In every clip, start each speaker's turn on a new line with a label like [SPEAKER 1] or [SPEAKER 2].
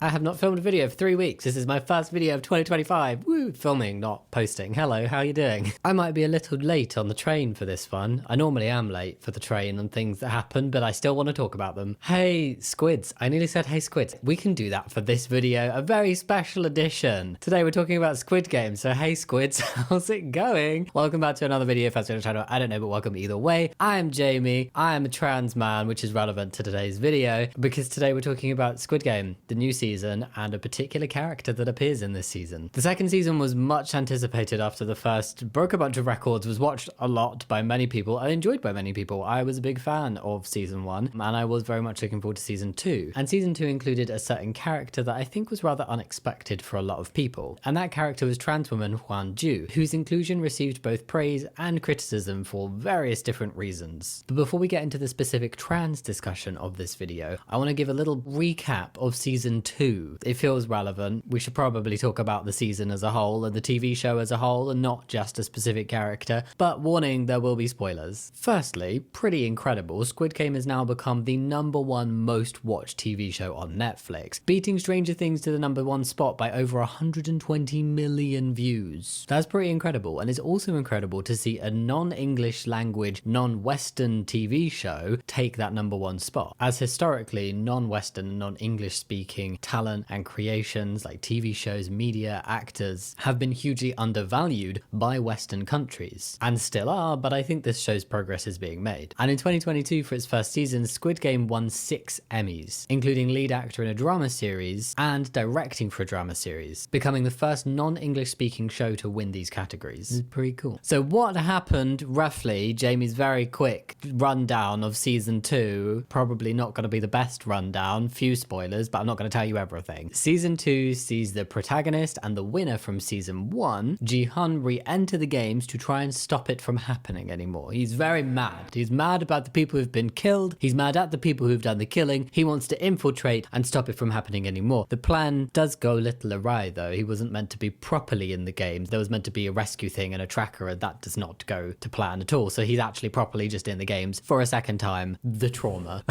[SPEAKER 1] I have not filmed a video for 3 weeks. This is my first video of 2025. Woo! Filming, not posting. Hello, how are you doing? I might be a little late on the train for this one. I normally am late for the train and things that happen, but I still want to talk about them. Hey, Squids. I nearly said hey, Squids. We can do that for this video, a very special edition. Today we're talking about Squid Game, so hey, Squids, how's it going? Welcome back to another video. If that's your channel, I don't know, but welcome either way. I am Jamie. I am a trans man, which is relevant to today's video, because today we're talking about Squid Game, the new season, and a particular character that appears in this season. The second season was much anticipated after the first, broke a bunch of records, was watched a lot by many people, and enjoyed by many people. I was a big fan of season 1, and I was very much looking forward to season 2. And season 2 included a certain character that I think was rather unexpected for a lot of people. And that character was trans woman Hyun-ju, whose inclusion received both praise and criticism for various different reasons. But before we get into the specific trans discussion of this video, I want to give a little recap of season 2. It feels relevant. We should probably talk about the season as a whole and the TV show as a whole and not just a specific character, but warning, there will be spoilers. Firstly, pretty incredible, Squid Game has now become the #1 most watched TV show on Netflix, beating Stranger Things to the #1 spot by over 120 million views. That's pretty incredible, and it's also incredible to see a non-English language, non-Western TV show take that #1 spot, as historically non-Western and non-English speaking talent and creations like TV shows, media, actors have been hugely undervalued by Western countries, and still are, but I think this shows progress is being made. And in 2022, for its first season, Squid Game won 6 Emmys, including lead actor in a drama series and directing for a drama series, becoming the first non-English speaking show to win these categories. This is pretty cool. So what happened roughly, Jamie's very quick rundown of season 2, probably not going to be the best rundown, few spoilers, but I'm not going to tell you everything. Season 2 sees the protagonist and the winner from season 1, Ji-hun, re-enter the games to try and stop it from happening anymore. He's very mad. He's mad about the people who've been killed. He's mad at the people who've done the killing. He wants to infiltrate and stop it from happening anymore. The plan does go a little awry though. He wasn't meant to be properly in the games. There was meant to be a rescue thing and a tracker, and that does not go to plan at all. So he's actually properly just in the games for a second time. The trauma.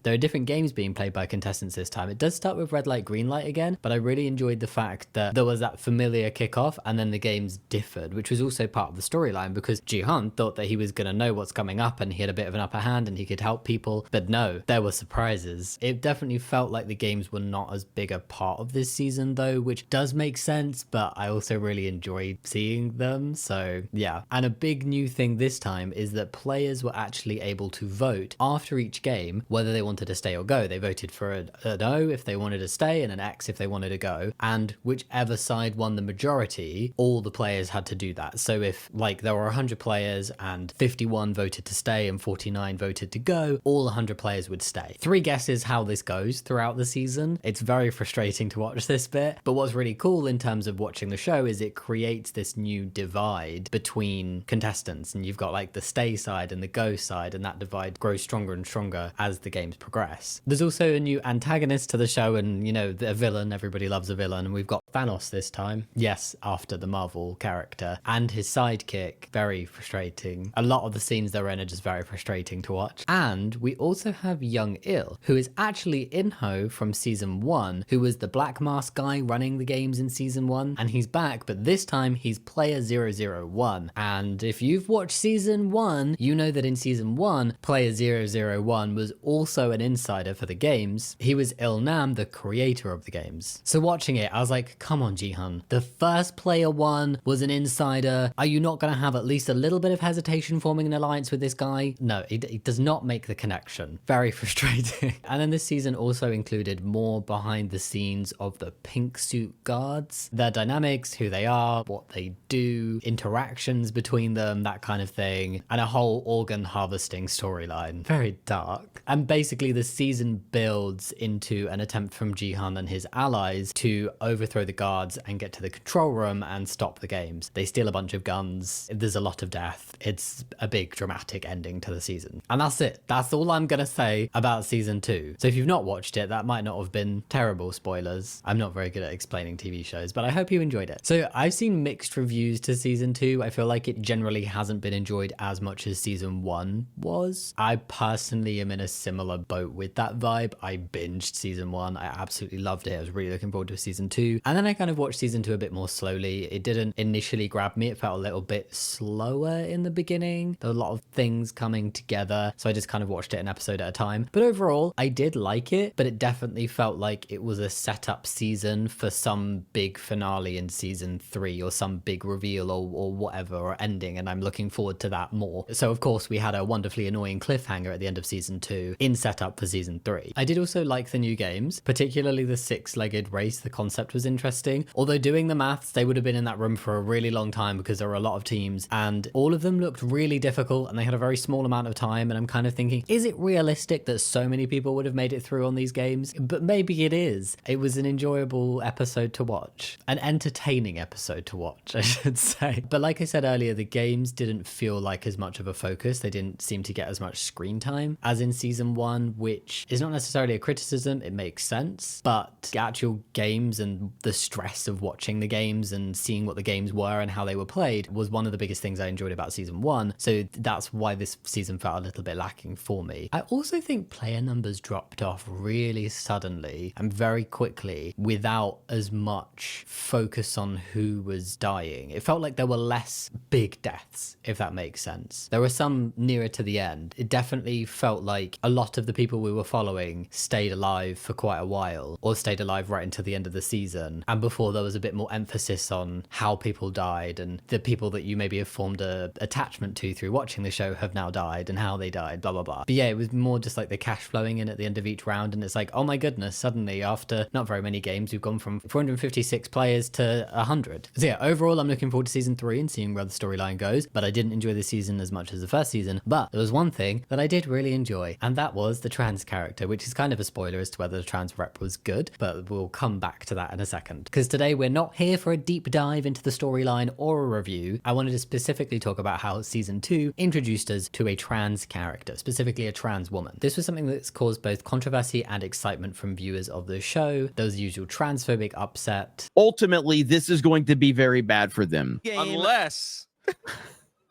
[SPEAKER 1] There are different games being played by contestants this time. It does start with red light, green light again, but I really enjoyed the fact that there was that familiar kickoff and then the games differed, which was also part of the storyline, because Ji-hun thought that he was going to know what's coming up and he had a bit of an upper hand and he could help people, but no, there were surprises. It definitely felt like the games were not as big a part of this season though, which does make sense, but I also really enjoyed seeing them, so yeah. And a big new thing this time is that players were actually able to vote after each game whether they wanted to stay or go. They voted for an O if they wanted to stay and an X if they wanted to go, and whichever side won the majority, all the players had to do that. So if like there were 100 players and 51 voted to stay and 49 voted to go, all 100 players would stay. 3 guesses how this goes throughout the season. It's very frustrating to watch this bit, but what's really cool in terms of watching the show is it creates this new divide between contestants, and you've got like the stay side and the go side, and that divide grows stronger and stronger as the games progress. There's also a new antagonist to the show, and you know, a villain, everybody loves a villain, and we've got Thanos this time. Yes, after the Marvel character, and his sidekick. Very frustrating. A lot of the scenes they're in are just very frustrating to watch. And we also have Young Il, who is actually In-ho from season 1, who was the black mask guy running the games in season 1, and he's back, but this time he's player 001. And if you've watched season 1, you know that in season 1, player 001 was also an insider for the games. He was Il-nam, the creator of the games. So watching it, I was like, come on, Ji-hun. The first player 1 was an insider. Are you not going to have at least a little bit of hesitation forming an alliance with this guy? No, it does not make the connection. Very frustrating. And then this season also included more behind the scenes of the pink suit guards, their dynamics, who they are, what they do, interactions between them, that kind of thing, and a whole organ harvesting storyline. Very dark. And basically the season builds into an attempt from Ji-hun and his allies to overthrow the the guards and get to the control room and stop the games. They steal a bunch of guns. There's a lot of death. It's a big dramatic ending to the season. And that's it. That's all I'm going to say about season 2. So if you've not watched it, that might not have been terrible spoilers. I'm not very good at explaining TV shows, but I hope you enjoyed it. So I've seen mixed reviews to season 2. I feel like it generally hasn't been enjoyed as much as season 1 was. I personally am in a similar boat with that vibe. I binged season 1. I absolutely loved it. I was really looking forward to season 2. And then I kind of watched season 2 a bit more slowly. It didn't initially grab me. It felt a little bit slower in the beginning. There were a lot of things coming together. So I just kind of watched it an episode at a time. But overall, I did like it, but it definitely felt like it was a setup season for some big finale in season 3 or some big reveal or whatever, or ending. And I'm looking forward to that more. So of course we had a wonderfully annoying cliffhanger at the end of season 2 in setup for season 3. I did also like the new games, particularly the 6-legged race. The concept was interesting. Although doing the maths, they would have been in that room for a really long time because there were a lot of teams and all of them looked really difficult and they had a very small amount of time. And I'm kind of thinking, is it realistic that so many people would have made it through on these games? But maybe it is. It was an enjoyable episode to watch, an entertaining episode to watch, I should say. But like I said earlier, the games didn't feel like as much of a focus. They didn't seem to get as much screen time as in season 1, which is not necessarily a criticism. It makes sense, but the actual games and the stress of watching the games and seeing what the games were and how they were played was one of the biggest things I enjoyed about season 1. So that's why this season felt a little bit lacking for me. I also think player numbers dropped off really suddenly and very quickly without as much focus on who was dying. It felt like there were less big deaths, if that makes sense. There were some nearer to the end. It definitely felt like a lot of the people we were following stayed alive for quite a while, or stayed alive right until the end of the season. And before, there was a bit more emphasis on how people died, and the people that you maybe have formed a attachment to through watching the show have now died and how they died, blah, blah, blah. But yeah, it was more just like the cash flowing in at the end of each round. And it's like, oh my goodness, suddenly after not very many games, we've gone from 456 players to 100. So yeah, overall, I'm looking forward to season 3 and seeing where the storyline goes. But I didn't enjoy the season as much as the first season. But there was one thing that I did really enjoy, and that was the trans character, which is kind of a spoiler as to whether the trans rep was good, but we'll come back to that in a second. Because today we're not here for a deep dive into the storyline or a review. I wanted to specifically talk about how season 2 introduced us to a trans character, specifically a trans woman. This was something that's caused both controversy and excitement from viewers of the show. There was the usual transphobic upset.
[SPEAKER 2] Ultimately, this is going to be very bad for them.
[SPEAKER 3] Unless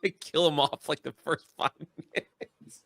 [SPEAKER 3] they kill him off like the first 5 minutes.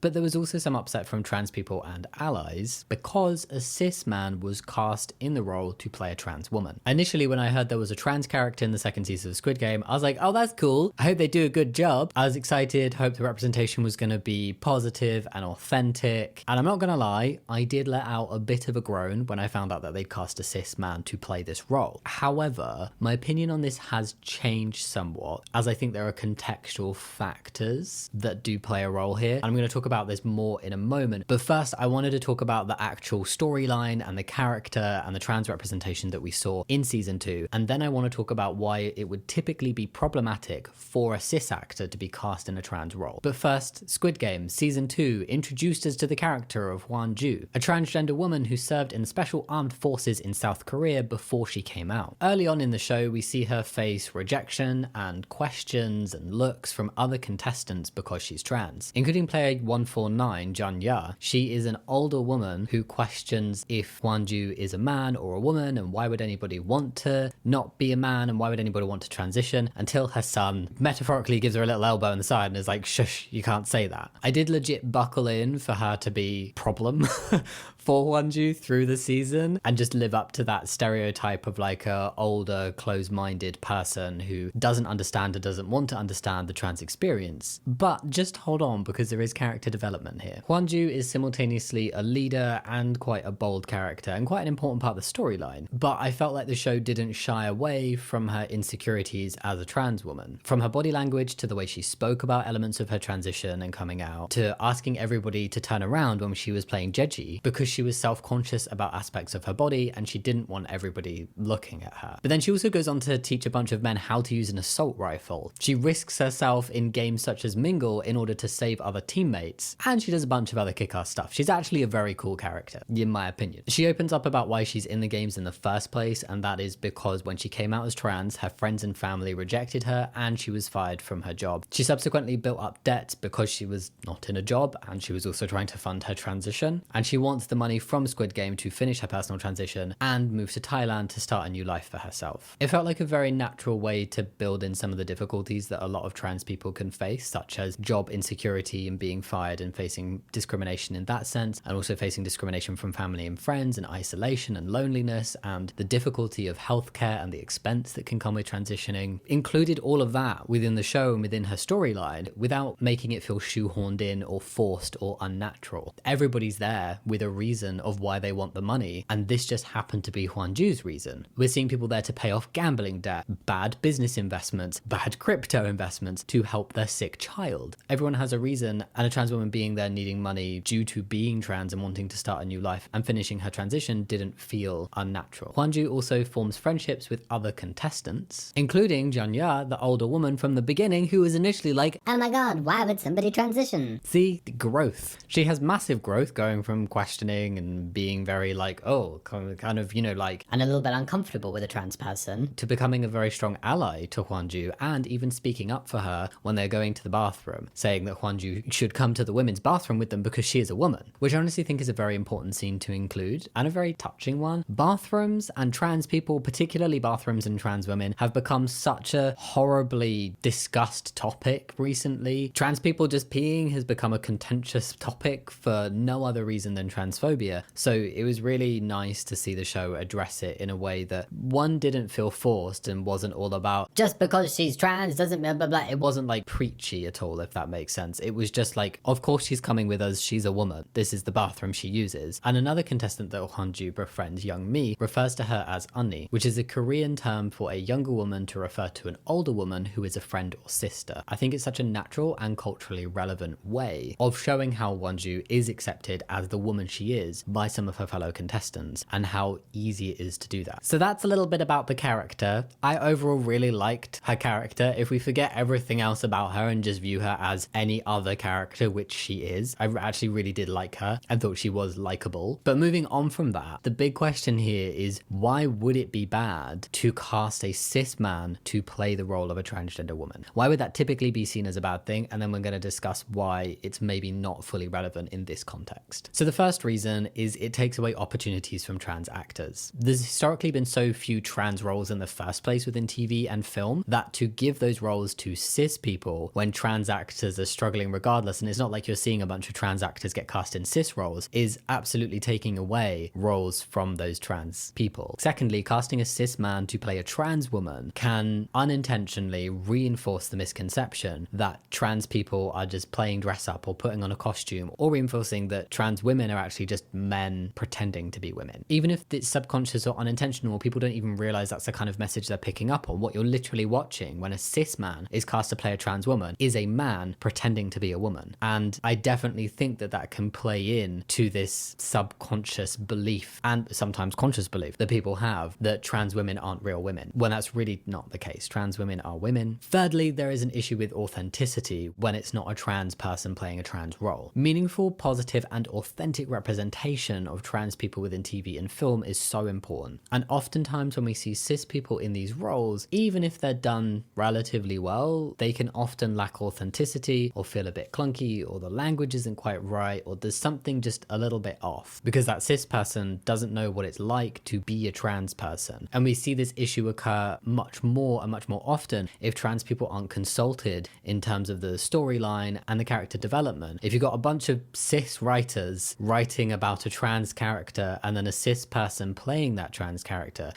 [SPEAKER 1] But there was also some upset from trans people and allies because a cis man was cast in the role to play a trans woman. Initially, when I heard there was a trans character in the second season of Squid Game, I was like, oh, that's cool. I hope they do a good job. I was excited, hoped the representation was going to be positive and authentic. And I'm not going to lie, I did let out a bit of a groan when I found out that they'd cast a cis man to play this role. However, my opinion on this has changed somewhat, as I think there are contextual factors that do play a role here. And I'm going to talk about this more in a moment, but first I wanted to talk about the actual storyline and the character and the trans representation that we saw in season 2, and then I want to talk about why it would typically be problematic for a cis actor to be cast in a trans role. But first, Squid Game season 2 introduced us to the character of Hyun-ju, a transgender woman who served in the Special Armed Forces in South Korea before she came out. Early on in the show, we see her face rejection and questions and looks from other contestants because she's trans, including player 149, Jun-ya. She is an older woman who questions if Hyun-ju is a man or a woman, and why would anybody want to not be a man, and why would anybody want to transition, until her son metaphorically gives her a little elbow in the side and is like, shush, you can't say that. I did legit buckle in for her to be problem for Hyun-ju through the season and just live up to that stereotype of like a older, closed-minded person who doesn't understand or doesn't want to understand the trans experience. But just hold on, because there is character development here. Hyun-ju is simultaneously a leader and quite a bold character and quite an important part of the storyline, but I felt like the show didn't shy away from her insecurities as a trans woman. From her body language to the way she spoke about elements of her transition and coming out, to asking everybody to turn around when she was playing Jeji because she she was self-conscious about aspects of her body and she didn't want everybody looking at her. But then she also goes on to teach a bunch of men how to use an assault rifle. She risks herself in games such as Mingle in order to save other teammates, and she does a bunch of other kick-ass stuff. She's actually a very cool character, in my opinion. She opens up about why she's in the games in the first place, and that is because when she came out as trans, her friends and family rejected her and she was fired from her job. She subsequently built up debts because she was not in a job, and she was also trying to fund her transition, and she wants the money from Squid Game to finish her personal transition and move to Thailand to start a new life for herself. It felt like a very natural way to build in some of the difficulties that a lot of trans people can face, such as job insecurity and being fired and facing discrimination in that sense, and also facing discrimination from family and friends and isolation and loneliness and the difficulty of healthcare and the expense that can come with transitioning. Included all of that within the show and within her storyline without making it feel shoehorned in or forced or unnatural. Everybody's there with a reason of why they want the money, and this just happened to be Hyun-ju's reason. We're seeing people there to pay off gambling debt, bad business investments, bad crypto investments to help their sick child. Everyone has a reason, and a trans woman being there needing money due to being trans and wanting to start a new life and finishing her transition didn't feel unnatural. Hyun-ju also forms friendships with other contestants, including Janya, the older woman from the beginning who was initially like,
[SPEAKER 4] oh my god, why would somebody transition?
[SPEAKER 1] see, growth. She has massive growth going from questioning and being very like, oh, kind of, you know, like,
[SPEAKER 4] And a little bit uncomfortable with a trans person.
[SPEAKER 1] to becoming a very strong ally to Hyun-ju and even speaking up for her when they're going to the bathroom, saying that Hyun-ju should come to the women's bathroom with them because she is a woman, which I honestly think is a very important scene to include and a very touching one. Bathrooms and trans people, particularly bathrooms and trans women, have become such a horribly discussed topic recently. Trans people just peeing has become a contentious topic for no other reason than transphobia. So it was really nice to see the show address it in a way that one didn't feel forced and wasn't all about
[SPEAKER 4] Just because she's trans doesn't blah blah blah.
[SPEAKER 1] it wasn't like preachy at all, if that makes sense. It was just like, of course she's coming with us, she's a woman, this is the bathroom she uses. And another contestant that Hyun-ju befriends, Young Mi, refers to her as Unni, which is a Korean term for a younger woman to refer to an older woman who is a friend or sister. I think it's such a natural and culturally relevant way of showing how Hyun-ju is accepted as the woman she is by some of her fellow contestants and how easy it is to do that. So that's a little bit about the character. I overall really liked her character. If we forget everything else about her and just view her as any other character, which she is, I actually really did like her and thought she was likable. But moving on from that, the big question here is, why would it be bad to cast a cis man to play the role of a transgender woman? Why would that typically be seen as a bad thing? And then we're going to discuss why it's maybe not fully relevant in this context. So the first reason is it takes away opportunities from trans actors. There's historically been so few trans roles in the first place within TV and film that to give those roles to cis people when trans actors are struggling regardless, and it's not like you're seeing a bunch of trans actors get cast in cis roles, is absolutely taking away roles from those trans people. Secondly, casting a cis man to play a trans woman can unintentionally reinforce the misconception that trans people are just playing dress up or putting on a costume, or reinforcing that trans women are actually just men pretending to be women. Even if it's subconscious or unintentional, people don't even realize that's the kind of message they're picking up on. What you're literally watching when a cis man is cast to play a trans woman is a man pretending to be a woman. And I definitely think that that can play in to this subconscious belief and sometimes conscious belief that people have that trans women aren't real women, when that's really not the case. Trans women are women. Thirdly, there is an issue with authenticity when it's not a trans person playing a trans role. Meaningful, positive, and authentic representation of trans people within TV and film is so important. And oftentimes when we see cis people in these roles, even if they're done relatively well, they can often lack authenticity or feel a bit clunky, or the language isn't quite right, or there's something just a little bit off because that cis person doesn't know what it's like to be a trans person. And we see this issue occur much more and much more often if trans people aren't consulted in terms of the storyline and the character development. If you've got a bunch of cis writers writing about a trans character and then a cis person playing that trans character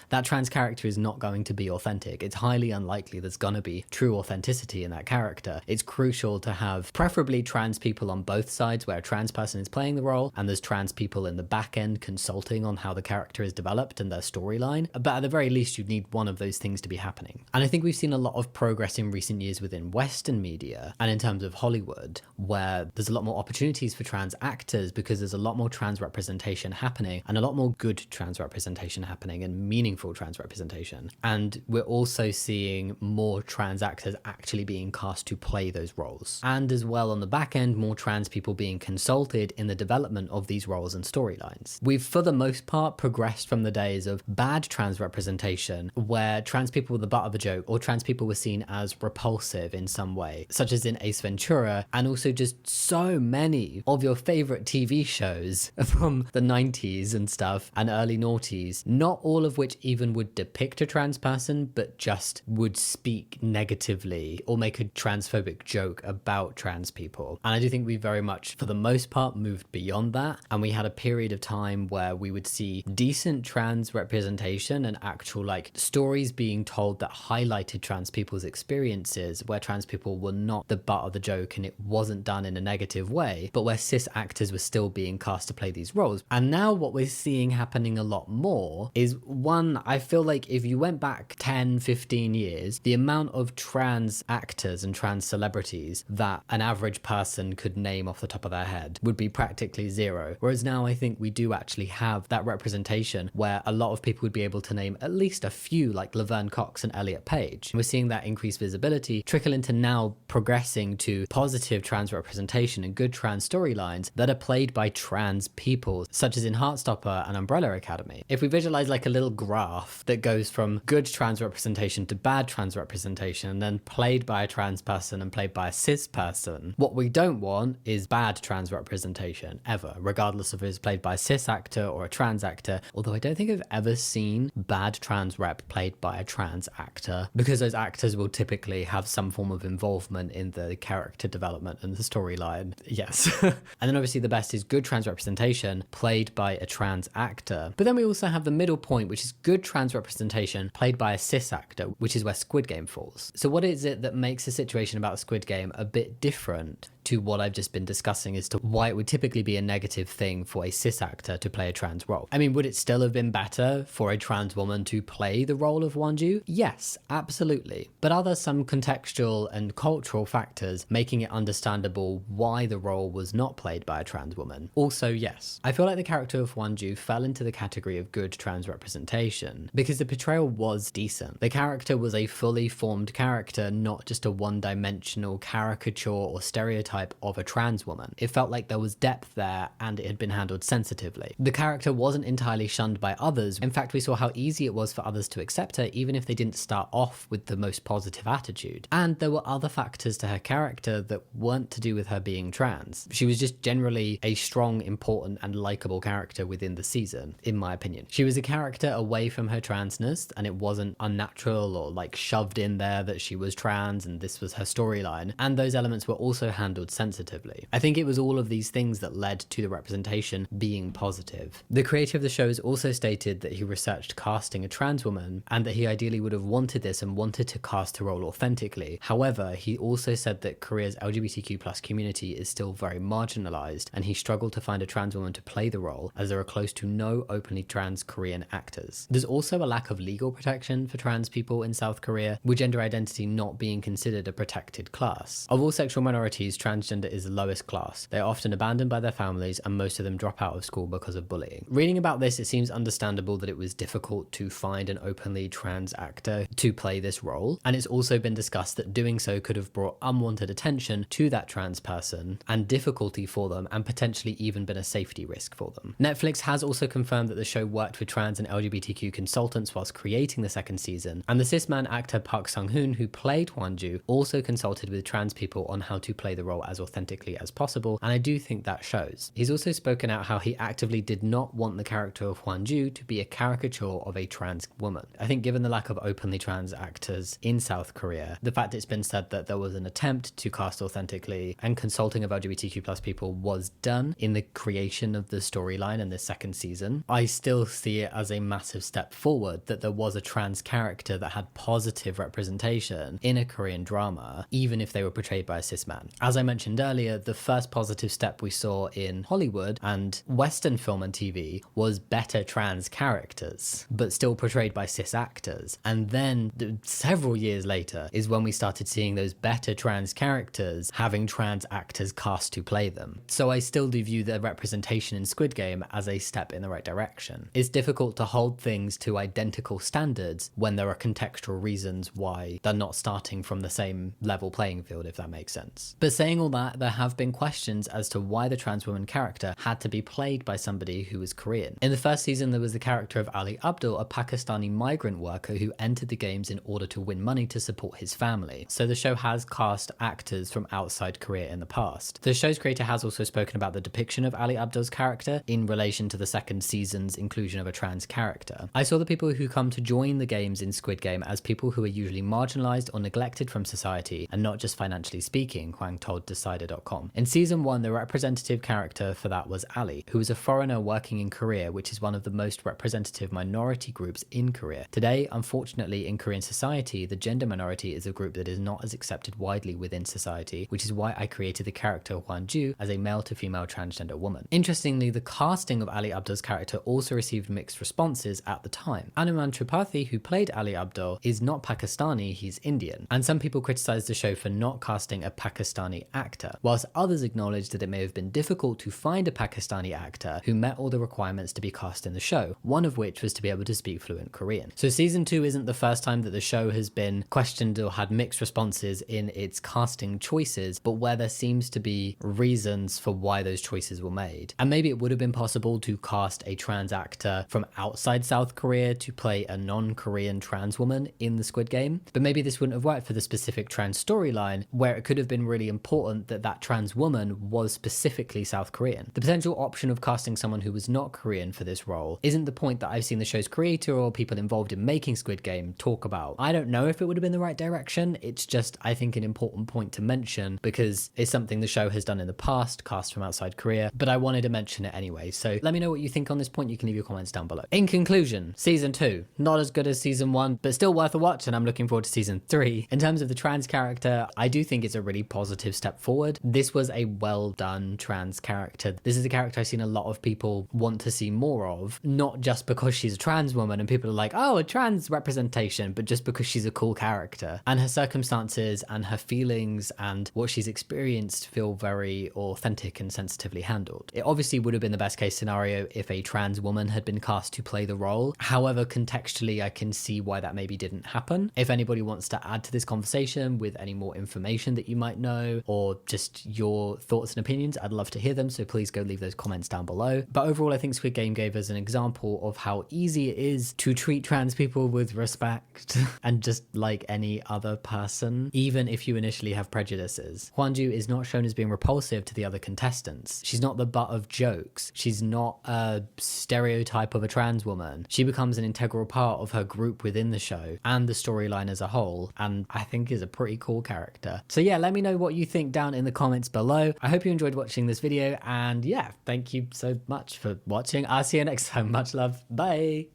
[SPEAKER 1] is not going to be authentic. It's highly unlikely there's going to be true authenticity in that character. It's crucial to have preferably trans people on both sides where a trans person is playing the role and there's trans people in the back end consulting on how the character is developed and their storyline. But at the very least, you need one of those things to be happening. And I think we've seen a lot of progress in recent years within Western media and in terms of Hollywood, where there's a lot more opportunities for trans actors because there's a lot more trans trans representation happening, and a lot more good trans representation happening, and meaningful trans representation. And we're also seeing more trans actors actually being cast to play those roles. And as well, on the back end, more trans people being consulted in the development of these roles and storylines. We've, for the most part, progressed from the days of bad trans representation, where trans people were the butt of a joke, or trans people were seen as repulsive in some way, such as in Ace Ventura, and also just so many of your favorite TV shows from the 90s and stuff, and early noughties, not all of which even would depict a trans person, but just would speak negatively or make a transphobic joke about trans people. And I do think we very much, for the most part, moved beyond that, and we had a period of time where we would see decent trans representation and actual like stories being told that highlighted trans people's experiences, where trans people were not the butt of the joke and it wasn't done in a negative way, but where cis actors were still being cast to play these roles. And now what we're seeing happening a lot more is, one, I feel like if you went back 10, 15 years, the amount of trans actors and trans celebrities that an average person could name off the top of their head would be practically zero. Whereas now I think we do actually have that representation where a lot of people would be able to name at least a few, like Laverne Cox and Elliot Page. We're seeing that increased visibility trickle into now progressing to positive trans representation and good trans storylines that are played by trans people, such as in Heartstopper and Umbrella Academy. If we visualize like a little graph that goes from good trans representation to bad trans representation, and then played by a trans person and played by a cis person, what we don't want is bad trans representation ever, regardless of if it's played by a cis actor or a trans actor. Although I don't think I've ever seen bad trans rep played by a trans actor, because those actors will typically have some form of involvement in the character development and the storyline. Yes. And then obviously the best is good trans representation played by a trans actor. But then we also have the middle point, which is good trans representation played by a cis actor, which is where Squid Game falls. So what is it that makes the situation about Squid Game a bit different to what I've just been discussing as to why it would typically be a negative thing for a cis actor to play a trans role? I mean, would it still have been better for a trans woman to play the role of Hyun-ju? Yes, absolutely. But are there some contextual and cultural factors making it understandable why the role was not played by a trans woman? Also, yes. I feel like the character of Hyun-ju fell into the category of good trans representation because the portrayal was decent. The character was a fully formed character, not just a one-dimensional caricature or stereotype of a trans woman. It felt like there was depth there and it had been handled sensitively. The character wasn't entirely shunned by others. In fact, we saw how easy it was for others to accept her, even if they didn't start off with the most positive attitude. And there were other factors to her character that weren't to do with her being trans. She was just generally a strong, important, and likable character within the season, in my opinion. She was a character away from her transness, and it wasn't unnatural or like shoved in there that she was trans and this was her storyline. And those elements were also handled sensitively. I think it was all of these things that led to the representation being positive. The creator of the show has also stated that he researched casting a trans woman and that he ideally would have wanted this and wanted to cast her role authentically. However, he also said that Korea's LGBTQ+ community is still very marginalized and he struggled to find a trans woman to play the role as there are close to no openly trans Korean actors. There's also a lack of legal protection for trans people in South Korea, with gender identity not being considered a protected class. Of all sexual minorities, transgender is the lowest class. They are often abandoned by their families and most of them drop out of school because of bullying. Reading about this, it seems understandable that it was difficult to find an openly trans actor to play this role, and it's also been discussed that doing so could have brought unwanted attention to that trans person and difficulty for them, and potentially even been a safety risk for them. Netflix has also confirmed that the show worked with trans and LGBTQ consultants whilst creating the second season, and the cis man actor Park Sung-hoon, who played Hyun-ju, also consulted with trans people on how to play the role as authentically as possible, and I do think that shows. He's also spoken out how he actively did not want the character of Hyun-ju to be a caricature of a trans woman. I think given the lack of openly trans actors in South Korea, the fact it's been said that there was an attempt to cast authentically and consulting of LGBTQ+ people was done in the creation of the storyline in the second season, I still see it as a massive step forward that there was a trans character that had positive representation in a Korean drama, even if they were portrayed by a cis man. As I mentioned mentioned earlier, the first positive step we saw in Hollywood and Western film and TV was better trans characters, but still portrayed by cis actors. And then several years later is when we started seeing those better trans characters having trans actors cast to play them. So I still do view the representation in Squid Game as a step in the right direction. It's difficult to hold things to identical standards when there are contextual reasons why they're not starting from the same level playing field, if that makes sense. But saying all that, there have been questions as to why the trans woman character had to be played by somebody who was Korean. In the first season, there was the character of Ali Abdul, a Pakistani migrant worker who entered the games in order to win money to support his family. So the show has cast actors from outside Korea in the past. The show's creator has also spoken about the depiction of Ali Abdul's character in relation to the second season's inclusion of a trans character. I saw the people who come to join the games in Squid Game as people who are usually marginalized or neglected from society, and not just financially speaking, Hwang told Decider.com. In season 1, the representative character for that was Ali, who was a foreigner working in Korea, which is one of the most representative minority groups in Korea. Today, unfortunately, in Korean society, the gender minority is a group that is not as accepted widely within society, which is why I created the character Hyun-ju as a male to female transgender woman. Interestingly, the casting of Ali Abdul's character also received mixed responses at the time. Anuman Tripathi, who played Ali Abdul, is not Pakistani, he's Indian. And some people criticized the show for not casting a Pakistani actor, whilst others acknowledged that it may have been difficult to find a Pakistani actor who met all the requirements to be cast in the show, one of which was to be able to speak fluent Korean. So season 2 isn't the first time that the show has been questioned or had mixed responses in its casting choices, but where there seems to be reasons for why those choices were made. And maybe it would have been possible to cast a trans actor from outside South Korea to play a non-Korean trans woman in the Squid Game, but maybe this wouldn't have worked for the specific trans storyline, where it could have been really important that that trans woman was specifically South Korean. The potential option of casting someone who was not Korean for this role isn't the point that I've seen the show's creator or people involved in making Squid Game talk about. I don't know if it would have been the right direction, it's just, I think, an important point to mention because it's something the show has done in the past, cast from outside Korea, but I wanted to mention it anyway. So let me know what you think on this point. You can leave your comments down below. In conclusion, season 2, not as good as season 1, but still worth a watch, and I'm looking forward to season 3. In terms of the trans character, I do think it's a really positive step forward. This was a well done trans character. This is a character I've seen a lot of people want to see more of, not just because she's a trans woman and people are like, oh, a trans representation, but just because she's a cool character. And her circumstances and her feelings and what she's experienced feel very authentic and sensitively handled. It obviously would have been the best case scenario if a trans woman had been cast to play the role. However, contextually, I can see why that maybe didn't happen. If anybody wants to add to this conversation with any more information that you might know, or just your thoughts and opinions, I'd love to hear them, so please go leave those comments down below. But overall, I think Squid Game gave us an example of how easy it is to treat trans people with respect and just like any other person, even if you initially have prejudices. Hyun-ju is not shown as being repulsive to the other contestants. She's not the butt of jokes. She's not a stereotype of a trans woman. She becomes an integral part of her group within the show and the storyline as a whole, and I think is a pretty cool character. So yeah, let me know what you think down in the comments below. I hope you enjoyed watching this video, and yeah, thank you so much for watching. I'll see you next time. Much love. Bye.